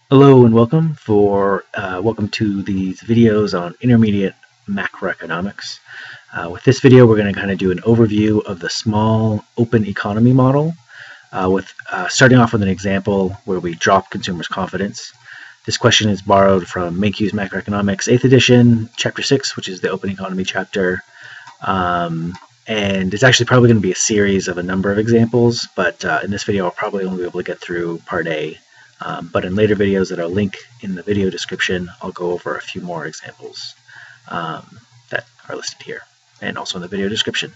Hello and welcome to these videos on intermediate macroeconomics. With this video, we're going to kind of do an overview of the small open economy model, with starting off with an example where we drop consumers' confidence. This question is borrowed from Mayhew's Macroeconomics 8th edition, chapter 6, which is the open economy chapter. And it's actually probably going to be a series of a number of examples, but in this video, I'll probably only be able to get through part A. But in later videos that I'll link in the video description, I'll go over a few more examples that are listed here and also in the video description.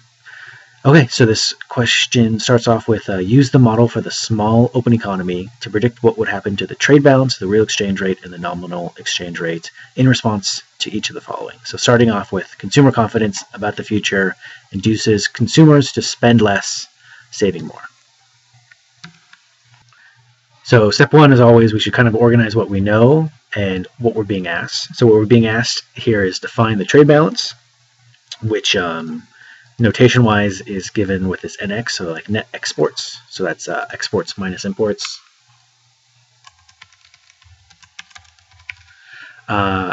Okay, so this question starts off with use the model for the small open economy to predict what would happen to the trade balance, the real exchange rate, and the nominal exchange rate in response to each of the following. So starting off with consumer confidence about the future induces consumers to spend less, saving more. So step one, as always, we should kind of organize what we know and what we're being asked. So what we're being asked here is to find the trade balance, which notation-wise is given with this NX, so like net exports. So that's exports minus imports.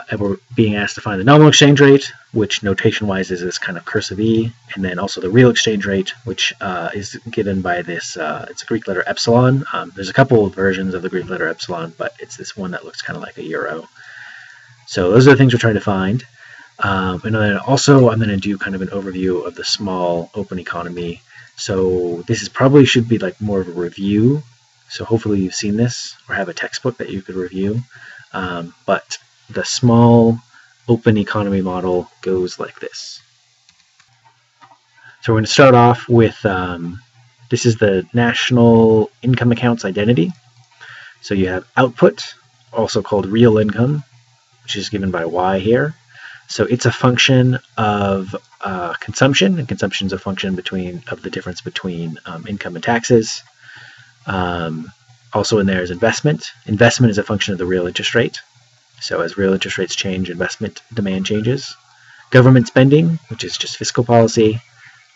And we're being asked to find the nominal exchange rate, which notation-wise is this kind of cursive E, and then also the real exchange rate, which is given by this, it's a Greek letter epsilon. There's a couple of versions of the Greek letter epsilon, but it's this one that looks kind of like a euro. So those are the things we're trying to find. And then also I'm going to do kind of an overview of the small open economy. So this is probably should be like more of a review. So hopefully you've seen this or have a textbook that you could review. But the small open economy model goes like this. So we're going to start off with, this is the national income accounts identity. So you have output, also called real income, which is given by Y here. So it's a function of consumption, and consumption is a function of the difference between income and taxes. Also in there is investment. Investment is a function of the real interest rate. So as real interest rates change, investment demand changes. Government spending, which is just fiscal policy.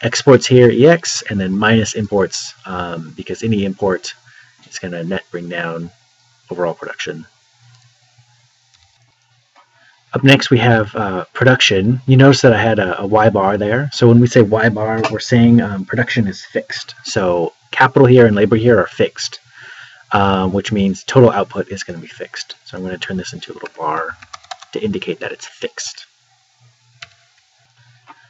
Exports here, EX, and then minus imports, because any import is going to net bring down overall production. Up next we have production. You notice that I had a Y bar there. So when we say Y bar, we're saying production is fixed. So capital here and labor here are fixed. Which means total output is going to be fixed. So I'm going to turn this into a little bar to indicate that it's fixed.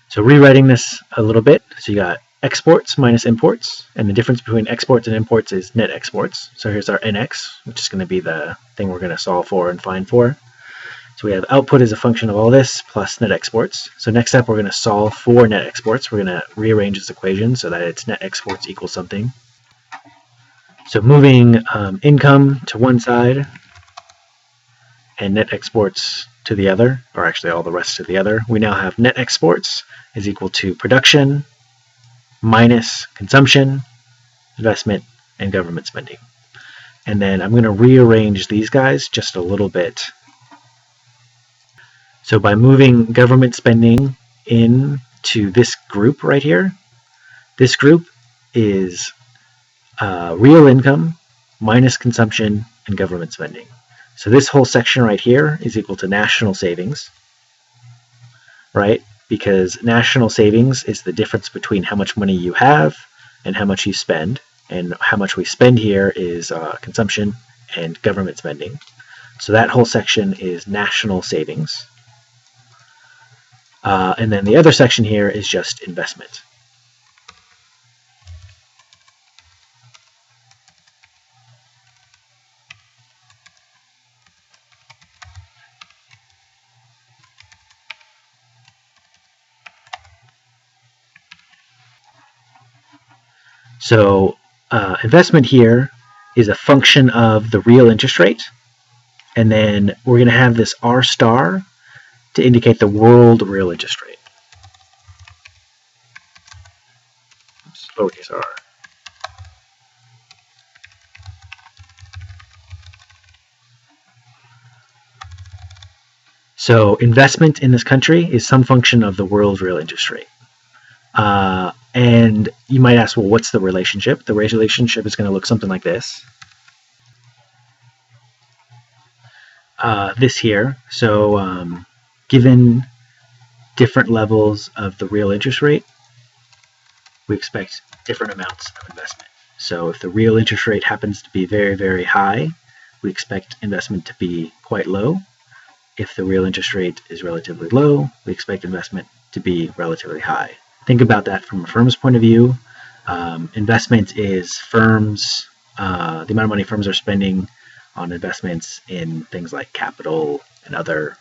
So rewriting this a little bit, so you got exports minus imports, and the difference between exports and imports is net exports. So here's our NX, which is going to be the thing we're going to solve for and find for. So we have output as a function of all this plus net exports. So next step, we're going to solve for net exports. We're going to rearrange this equation so that it's net exports equals something. So moving income to one side and net exports to the other, or actually all the rest to the other, we now have net exports is equal to production minus consumption, investment, and government spending. And then I'm going to rearrange these guys just a little bit. So by moving government spending into this group right here, this group is real income minus consumption and government spending. So this whole section right here is equal to national savings, right? Because national savings is the difference between how much money you have and how much you spend. And how much we spend here is consumption and government spending. So that whole section is national savings. And then the other section here is just investment. So investment here is a function of the real interest rate. And then we're going to have this R star to indicate the world real interest rate. Oops, lowercase r. So investment in this country is some function of the world real interest rate. And you might ask, well, what's the relationship? The relationship is going to look something like this. this here. So given different levels of the real interest rate, we expect different amounts of investment. So if the real interest rate happens to be very, very high, we expect investment to be quite low. If the real interest rate is relatively low, we expect investment to be relatively high. Think about that from a firm's point of view. Investment is firms, the amount of money firms are spending on investments in things like capital and other.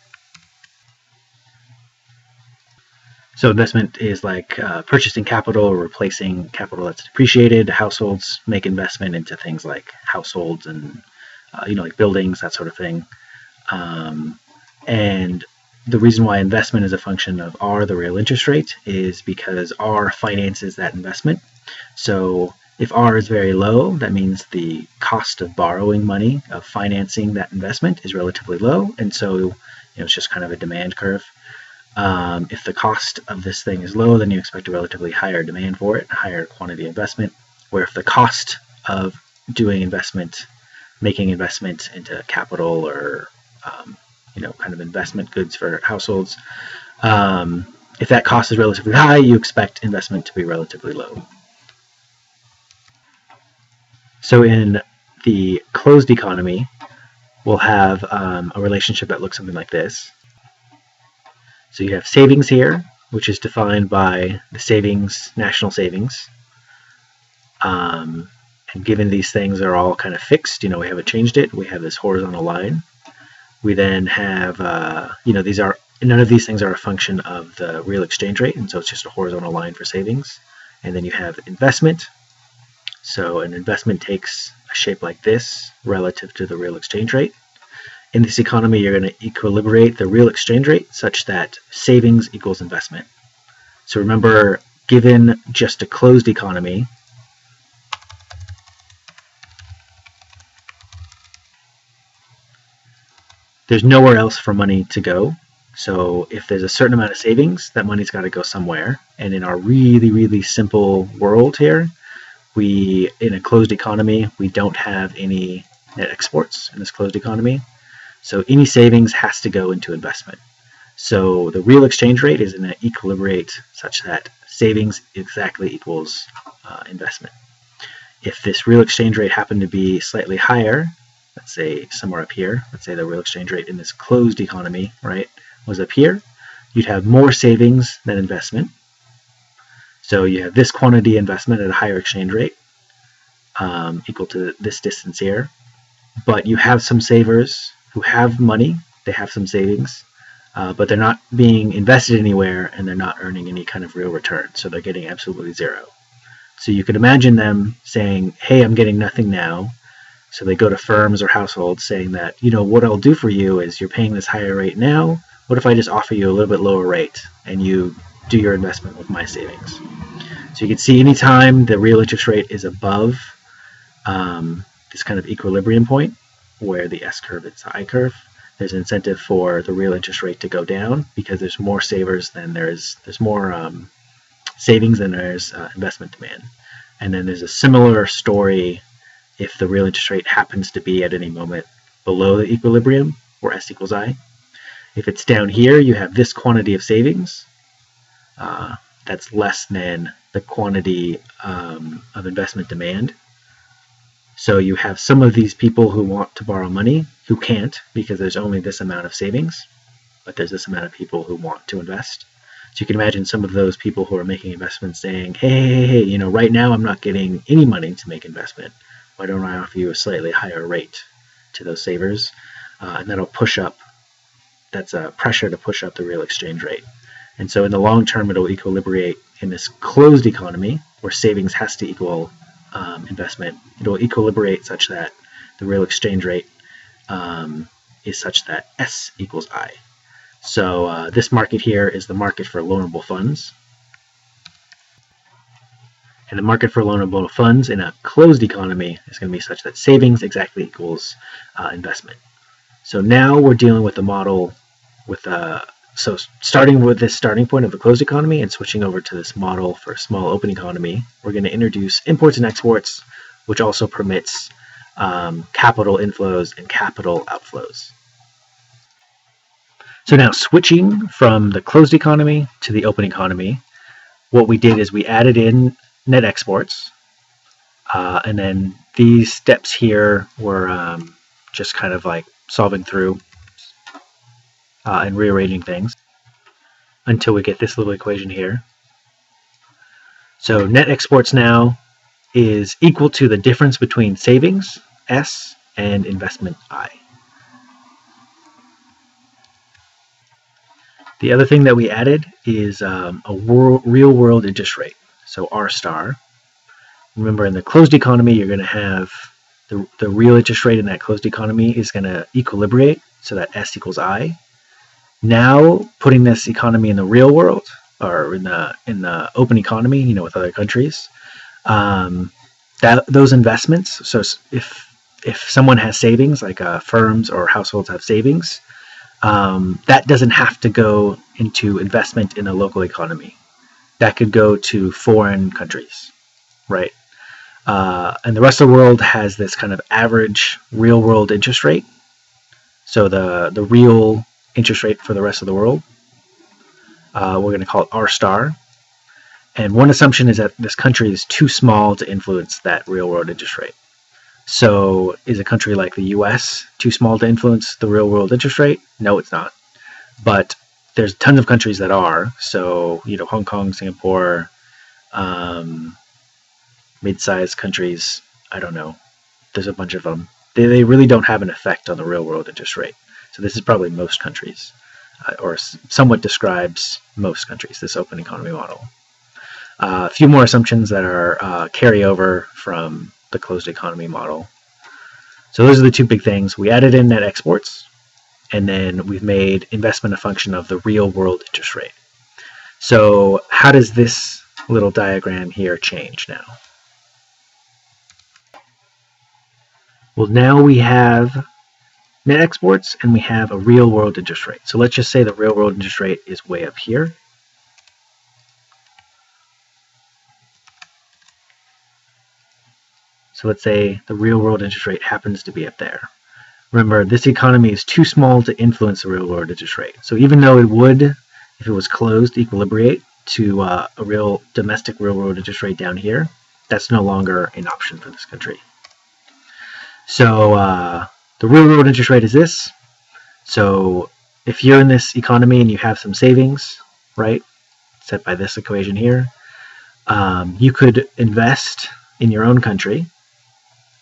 So investment is like purchasing capital or replacing capital that's depreciated. Households make investment into things like households and like buildings, that sort of thing. And the reason why investment is a function of R, the real interest rate, is because R finances that investment. So if R is very low, that means the cost of borrowing money, of financing that investment, is relatively low, and so it's just kind of a demand curve. If the cost of this thing is low, then you expect a relatively higher demand for it, higher quantity of investment. Where if the cost of doing investment, making investment into capital or kind of investment goods for households, if that cost is relatively high, you expect investment to be relatively low. So in the closed economy, we'll have a relationship that looks something like this. So you have savings here, which is defined by the savings, national savings. And given these things are all kind of fixed, we haven't changed it, we have this horizontal line. We then have, none of these things are a function of the real exchange rate, and so it's just a horizontal line for savings. And then you have investment. So an investment takes a shape like this relative to the real exchange rate. In this economy, you're going to equilibrate the real exchange rate such that savings equals investment. So remember, given just a closed economy, there's nowhere else for money to go. So if there's a certain amount of savings, that money's got to go somewhere. And in our really, really simple world here, in a closed economy, we don't have any net exports in this closed economy. So any savings has to go into investment. So the real exchange rate is going to equilibrate such that savings exactly equals investment. If this real exchange rate happened to be slightly higher, let's say somewhere up here, let's say the real exchange rate in this closed economy, right, was up here, you'd have more savings than investment. So you have this quantity investment at a higher exchange rate, equal to this distance here, but you have some savers who have money, they have some savings, but they're not being invested anywhere and they're not earning any kind of real return, so they're getting absolutely zero. So you could imagine them saying, hey, I'm getting nothing now. So they go to firms or households saying that, what I'll do for you is you're paying this higher rate now. What if I just offer you a little bit lower rate and you do your investment with my savings? So you can see anytime the real interest rate is above this kind of equilibrium point where the S curve is the I curve, there's an incentive for the real interest rate to go down because there's more savers than there's more savings than there's investment demand. And then there's a similar story if the real interest rate happens to be at any moment below the equilibrium, where S equals I. If it's down here, you have this quantity of savings that's less than the quantity of investment demand. So you have some of these people who want to borrow money who can't because there's only this amount of savings, but there's this amount of people who want to invest. So you can imagine some of those people who are making investments saying, hey, right now I'm not getting any money to make investment. Why don't I offer you a slightly higher rate to those savers? And that'll push up, that's a pressure to push up the real exchange rate. And so in the long term, it'll equilibrate in this closed economy where savings has to equal investment. It'll equilibrate such that the real exchange rate is such that S equals I. So this market here is the market for loanable funds. And the market for loanable funds in a closed economy is going to be such that savings exactly equals investment. So now we're dealing with the model with so starting with this starting point of the closed economy and switching over to this model for a small open economy, we're going to introduce imports and exports, which also permits capital inflows and capital outflows. So now switching from the closed economy to the open economy, what we did is we added in net exports, and then these steps here were just kind of like solving through and rearranging things until we get this little equation here. So net exports now is equal to the difference between savings, S, and investment, I. The other thing that we added is a real-world interest rate, so R star. Remember, in the closed economy, you're going to have the real interest rate in that closed economy is going to equilibrate, so that S equals I. Now, putting this economy in the real world, or in the open economy, with other countries, those investments. So if someone has savings, like firms or households have savings, that doesn't have to go into investment in a local economy. That could go to foreign countries, right? And the rest of the world has this kind of average real-world interest rate. So the real interest rate for the rest of the world, we're going to call it R star. And one assumption is that this country is too small to influence that real-world interest rate. So is a country like the US too small to influence the real-world interest rate? No, it's not. But there's tons of countries that are. So, Hong Kong, Singapore, mid-sized countries, I don't know. There's a bunch of them. They really don't have an effect on the real-world interest rate. So this is probably most countries, or somewhat describes most countries, this open economy model. A few more assumptions that are carryover from the closed economy model. So those are the two big things. We added in net exports, and then we've made investment a function of the real world interest rate. So how does this little diagram here change now? Well, now we have net exports and we have a real world interest rate. So let's just say the real world interest rate is way up here. So let's say the real world interest rate happens to be up there. Remember, this economy is too small to influence the real world interest rate. So even though it would, if it was closed, equilibrate to a real domestic real world interest rate down here, that's no longer an option for this country. So the real world interest rate is this. So if you're in this economy and you have some savings, right, set by this equation here, you could invest in your own country.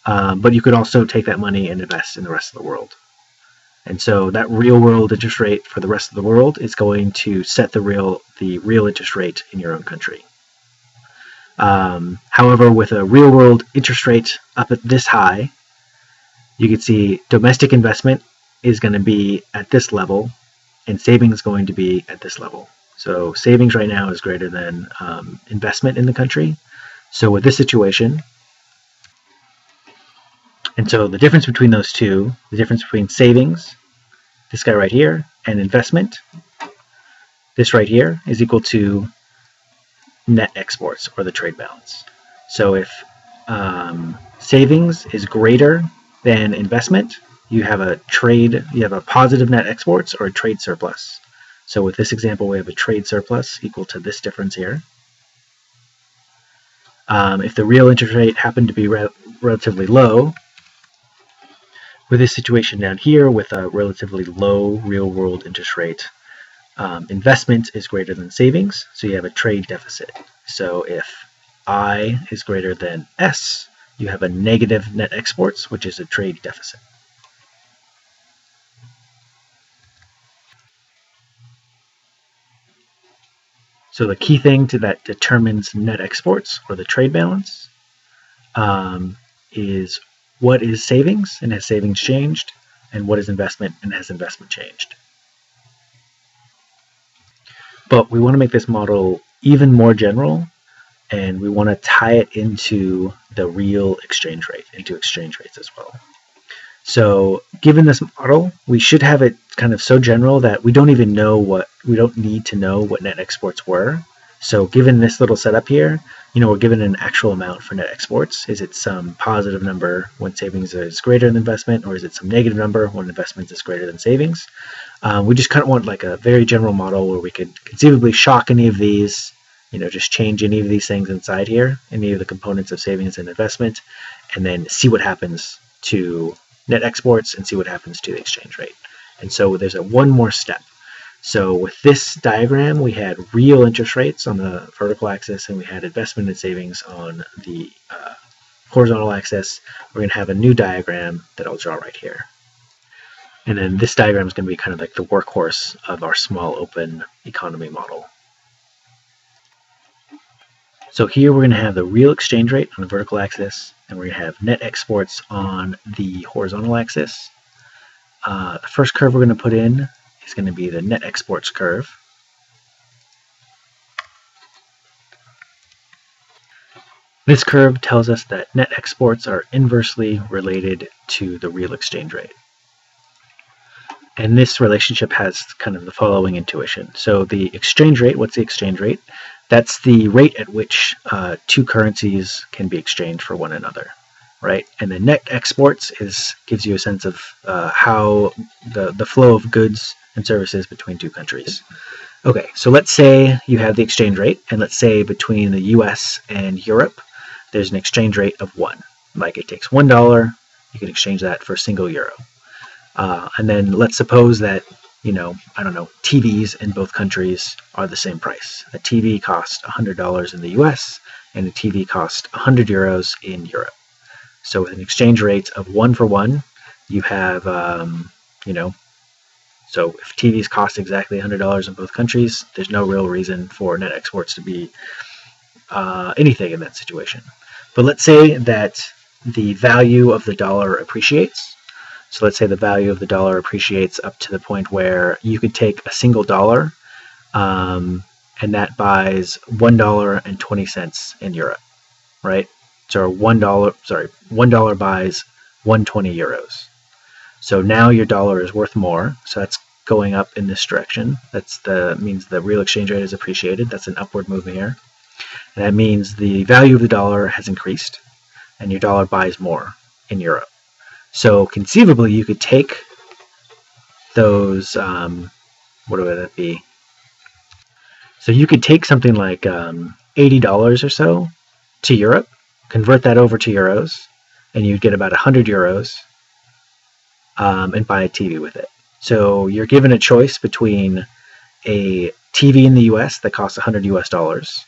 But you could also take that money and invest in the rest of the world. And so that real world interest rate for the rest of the world is going to set the real interest rate in your own country. However, with a real world interest rate up at this high, you can see domestic investment is going to be at this level, and savings is going to be at this level. So savings right now is greater than investment in the country. So with this situation, and so the difference between those two, the difference between savings, this guy right here, and investment, this right here, is equal to net exports, or the trade balance. So if savings is greater than investment, you have a positive net exports or a trade surplus. So with this example, we have a trade surplus equal to this difference here. If the real interest rate happened to be relatively low, with this situation down here with a relatively low real-world interest rate, investment is greater than savings, so you have a trade deficit. So if I is greater than S, you have a negative net exports, which is a trade deficit. So the key thing that determines net exports, or the trade balance, is what is savings, and has savings changed, and what is investment, and has investment changed. But we want to make this model even more general, and we want to tie it into the real exchange rate, into exchange rates as well. So given this model, we should have it kind of so general that we don't need to know what net exports were. So given this little setup here, we're given an actual amount for net exports. Is it some positive number when savings is greater than investment, or is it some negative number when investment is greater than savings? We just kind of want like a very general model where we could conceivably shock any of these, just change any of these things inside here, any of the components of savings and investment, and then see what happens to net exports and see what happens to the exchange rate. And so there's one more step. So with this diagram, we had real interest rates on the vertical axis, and we had investment and savings on the horizontal axis. We're going to have a new diagram that I'll draw right here. And then this diagram is going to be kind of like the workhorse of our small open economy model. So here we're going to have the real exchange rate on the vertical axis, and we're going to have net exports on the horizontal axis. The first curve we're going to put in is going to be the net exports curve. This curve tells us that net exports are inversely related to the real exchange rate. And this relationship has kind of the following intuition. So the exchange rate, what's the exchange rate? That's the rate at which two currencies can be exchanged for one another, right? And the net exports gives you a sense of how the flow of goods and services between two countries. Okay, so let's say you have the exchange rate, and let's say between the US and Europe, there's an exchange rate of 1. Like it takes $1, you can exchange that for a single euro. And then let's suppose that, TVs in both countries are the same price. A TV costs $100 in the US, and a TV costs 100 euros in Europe. So with an exchange rate of 1 for 1, you have, so if TVs cost exactly $100 in both countries, there's no real reason for net exports to be anything in that situation. But let's say that the value of the dollar appreciates. So let's say the value of the dollar appreciates up to the point where you could take a single dollar and that buys $1.20 in Europe, right? So $1 buys 120 euros. So now your dollar is worth more. So that's going up in this direction. Means the real exchange rate is appreciated. That's an upward move here. And that means the value of the dollar has increased, and your dollar buys more in Europe. So conceivably, you could take those, what would that be? So you could take something like $80 or so to Europe, convert that over to euros, and you'd get about 100 euros and buy a TV with it. So you're given a choice between a TV in the US that costs $100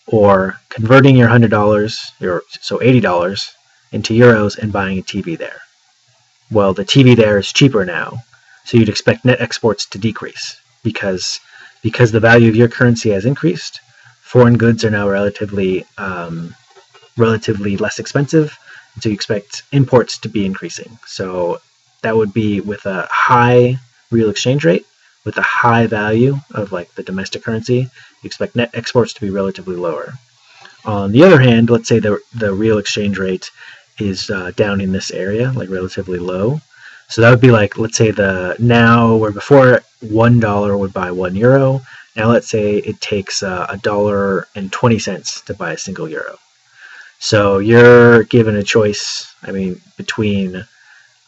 or converting your $100, so $80, into euros and buying a TV there. Well, the TV there is cheaper now, so you'd expect net exports to decrease because the value of your currency has increased. Foreign goods are now relatively less expensive, and so you expect imports to be increasing. So that would be with a high real exchange rate, with a high value of like the domestic currency, you expect net exports to be relatively lower. On the other hand, let's say the real exchange rate is down in this area, like relatively low. So that would be like, let's say where before $1 would buy 1 euro, now let's say it takes $1.20 to buy a single euro. So you're given a choice, between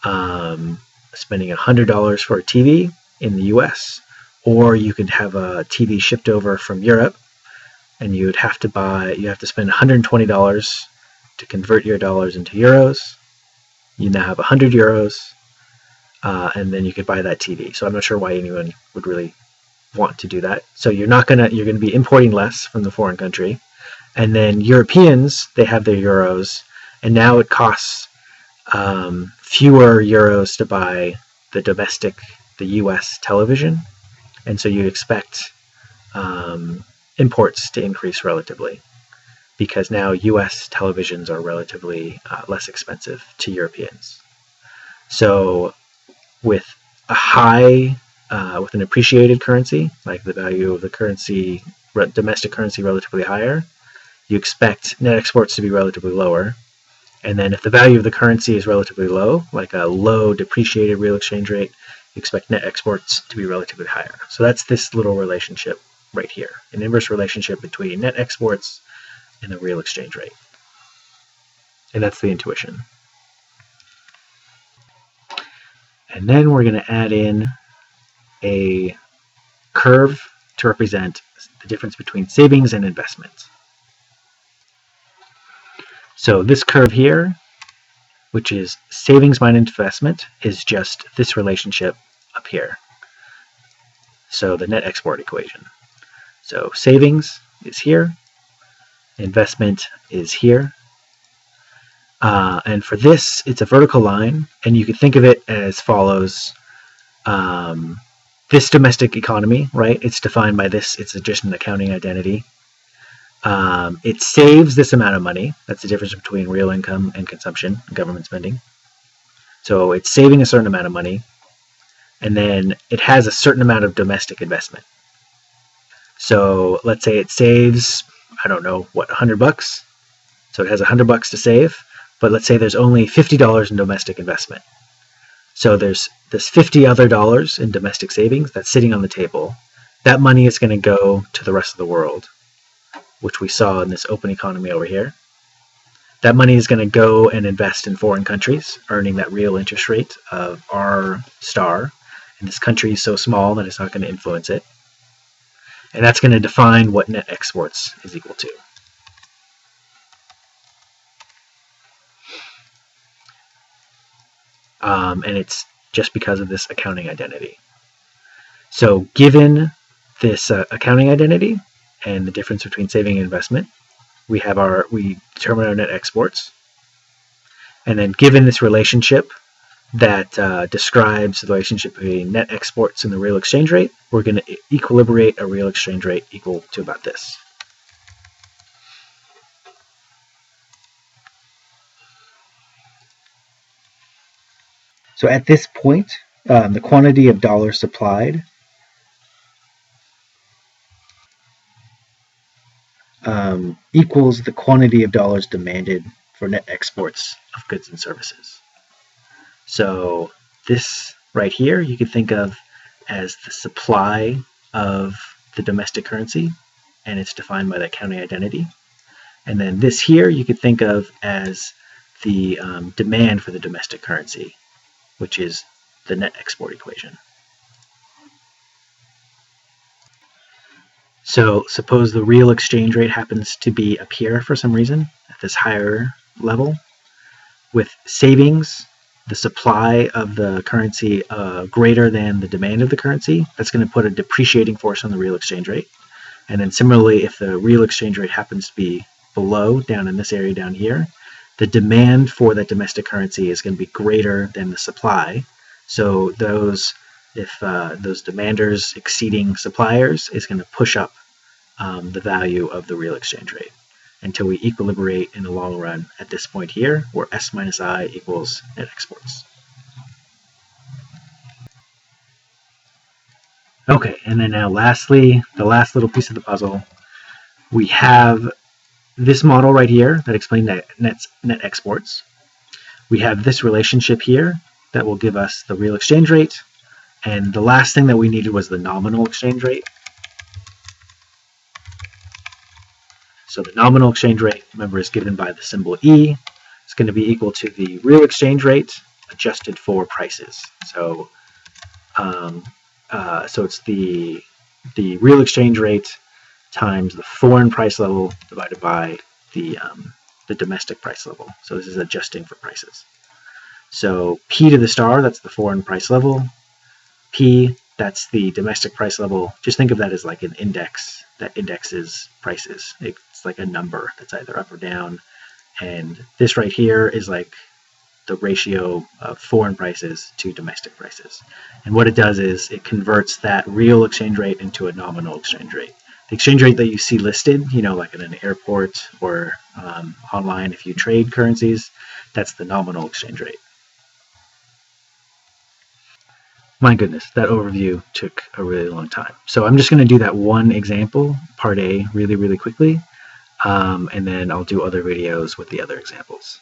spending $100 for a TV in the US, or you could have a TV shipped over from Europe, and you have to spend $120 to convert your dollars into euros. You now have 100 euros, and then you could buy that TV. So I'm not sure why anyone would really want to do that. So you're going to be importing less from the foreign country, and then Europeans, they have their euros, and now it costs fewer euros to buy the US television, and so you expect imports to increase relatively, because now US televisions are relatively less expensive to Europeans. So with with an appreciated currency, like the value of the currency, domestic currency relatively higher, you expect net exports to be relatively lower. And then if the value of the currency is relatively low, like a low depreciated real exchange rate, you expect net exports to be relatively higher. So that's this little relationship right here, an inverse relationship between net exports and the real exchange rate. And that's the intuition. And then we're going to add in a curve to represent the difference between savings and investments. So this curve here, which is savings minus investment, is just this relationship up here. So the net export equation. So savings is here, investment is here. And for this, it's a vertical line, and you can think of it as follows. This domestic economy, right? It's defined by this. It's just an accounting identity. It saves this amount of money. That's the difference between real income and consumption, government spending. So it's saving a certain amount of money, and then it has a certain amount of domestic investment. So let's say it saves, I don't know, what, $100? So it has $100 to save, but let's say there's only $50 in domestic investment. So there's this $50 other in domestic savings that's sitting on the table. That money is going to go to the rest of the world, which we saw in this open economy over here. That money is going to go and invest in foreign countries, earning that real interest rate of R star. And this country is so small that it's not going to influence it. And that's going to define what net exports is equal to. And it's just because of this accounting identity. So given this accounting identity and the difference between saving and investment, we determine our net exports. And then given this relationship that describes the relationship between net exports and the real exchange rate, we're going to equilibrate a real exchange rate equal to about this. So at this point, the quantity of dollars supplied equals the quantity of dollars demanded for net exports of goods and services. So this right here, you could think of as the supply of the domestic currency, and it's defined by the accounting identity. And then this here, you could think of as the demand for the domestic currency, which is the net export equation. So suppose the real exchange rate happens to be up here for some reason, at this higher level. With savings, the supply of the currency greater than the demand of the currency, that's going to put a depreciating force on the real exchange rate. And then similarly, if the real exchange rate happens to be below, down in this area down here, the demand for that domestic currency is going to be greater than the supply. So those demanders exceeding suppliers is going to push up the value of the real exchange rate until we equilibrate in the long run at this point here, where S minus I equals net exports. Okay, and then now lastly, the last little piece of the puzzle, we have this model right here that explains net exports. We have this relationship here that will give us the real exchange rate, and the last thing that we needed was the nominal exchange rate. So the nominal exchange rate, remember, is given by the symbol E. It's going to be equal to the real exchange rate adjusted for prices. So it's the real exchange rate times the foreign price level divided by the domestic price level. So this is adjusting for prices. So P to the star, that's the foreign price level. P, that's the domestic price level. Just think of that as like an index that indexes prices. It's like a number that's either up or down. And this right here is like the ratio of foreign prices to domestic prices. And what it does is it converts that real exchange rate into a nominal exchange rate. The exchange rate that you see listed, like at an airport or online if you trade currencies, that's the nominal exchange rate. My goodness, that overview took a really long time. So I'm just going to do that one example, part A, really, really quickly, and then I'll do other videos with the other examples.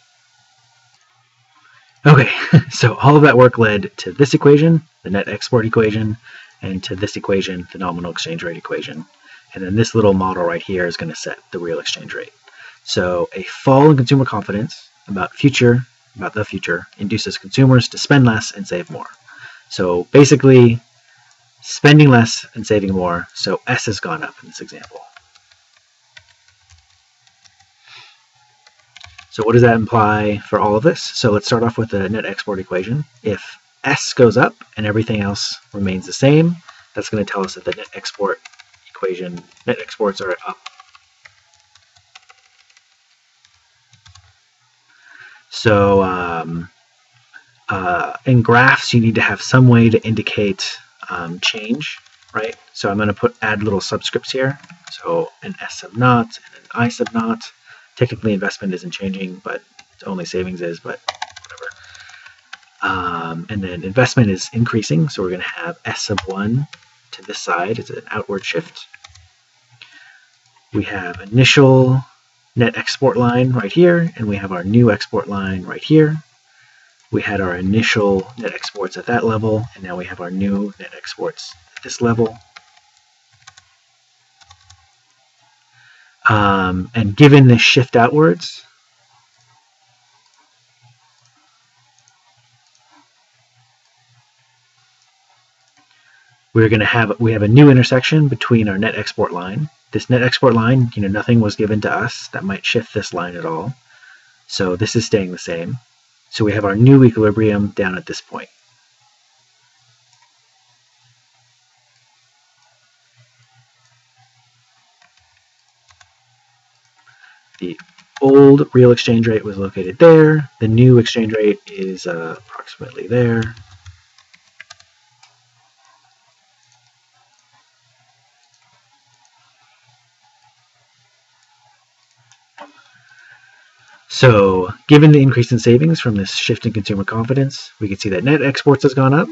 Okay, so all of that work led to this equation, the net export equation, and to this equation, the nominal exchange rate equation. And then this little model right here is going to set the real exchange rate. So a fall in consumer confidence about the future induces consumers to spend less and save more. So basically, spending less and saving more, so S has gone up in this example. So what does that imply for all of this? So let's start off with the net export equation. If S goes up and everything else remains the same, that's going to tell us that the net export equation, net exports are up. So in graphs, you need to have some way to indicate change, right? So I'm going to add little subscripts here. So an S sub naught and an I sub naught. Technically, investment isn't changing, but only savings is, but whatever. And then investment is increasing, so we're going to have S sub 1 to this side. It's an outward shift. We have initial net export line right here, and we have our new export line right here. We had our initial net exports at that level, and now we have our new net exports at this level. And given this shift outwards, we have a new intersection between our net export line. This net export line, nothing was given to us that might shift this line at all. So this is staying the same. So we have our new equilibrium down at this point. The old real exchange rate was located there. The new exchange rate is approximately there. So given the increase in savings from this shift in consumer confidence, we can see that net exports has gone up.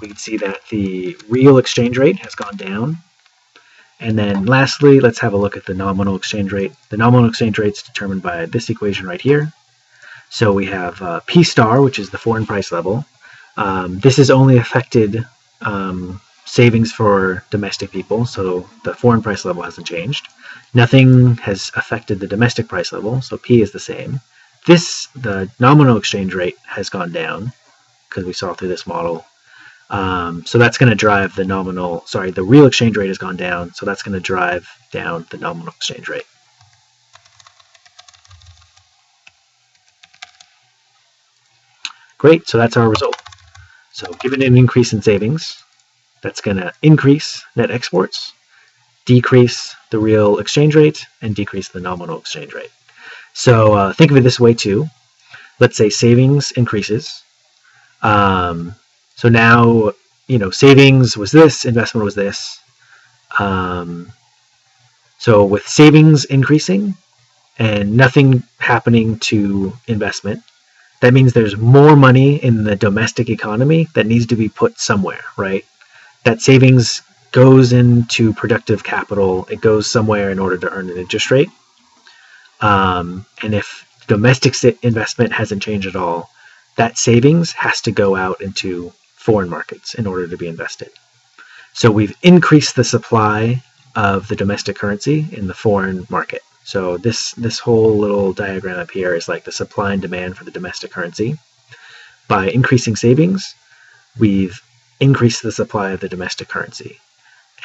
We can see that the real exchange rate has gone down. And then lastly, let's have a look at the nominal exchange rate. The nominal exchange rate is determined by this equation right here. So we have P star, which is the foreign price level. This has only affected savings for domestic people, so the foreign price level hasn't changed. Nothing has affected the domestic price level, so P is the same. The nominal exchange rate has gone down, because we saw through this model. So that's going to drive the real exchange rate has gone down, so that's going to drive down the nominal exchange rate. Great, so that's our result. So given an increase in savings, that's going to increase net exports, decrease the real exchange rate, and decrease the nominal exchange rate. So think of it this way too. Let's say savings increases. So now, savings was this, investment was this. So with savings increasing and nothing happening to investment, that means there's more money in the domestic economy that needs to be put somewhere, right? That savings goes into productive capital. It goes somewhere in order to earn an interest rate. And if domestic investment hasn't changed at all, that savings has to go out into foreign markets in order to be invested. So we've increased the supply of the domestic currency in the foreign market. So this whole little diagram up here is like the supply and demand for the domestic currency. By increasing savings, we've increased the supply of the domestic currency.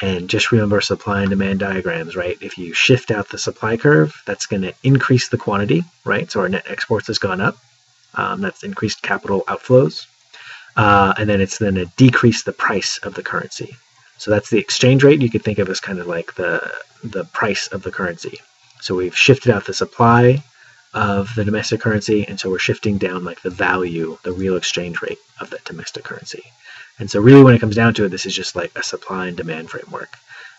And just remember supply and demand diagrams, right? If you shift out the supply curve, that's going to increase the quantity, right? So our net exports has gone up. That's increased capital outflows. And then it's going to decrease the price of the currency. So that's the exchange rate. You could think of as kind of like the price of the currency. So we've shifted out the supply of the domestic currency, and so we're shifting down like the value, the real exchange rate of that domestic currency. And so really when it comes down to it, this is just like a supply and demand framework.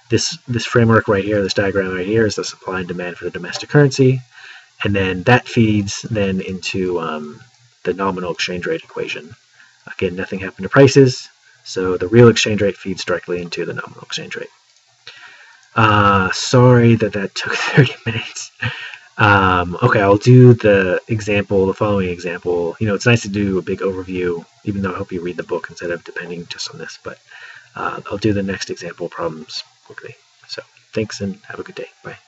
This framework right here, this diagram right here, is the supply and demand for the domestic currency. And then that feeds then into the nominal exchange rate equation. Again, nothing happened to prices, so the real exchange rate feeds directly into the nominal exchange rate. Sorry that took 30 minutes. Okay, I'll do the following example. It's nice to do a big overview, even though I hope you read the book instead of depending just on this, but I'll do the next example problems quickly. Thanks and have a good day. Bye.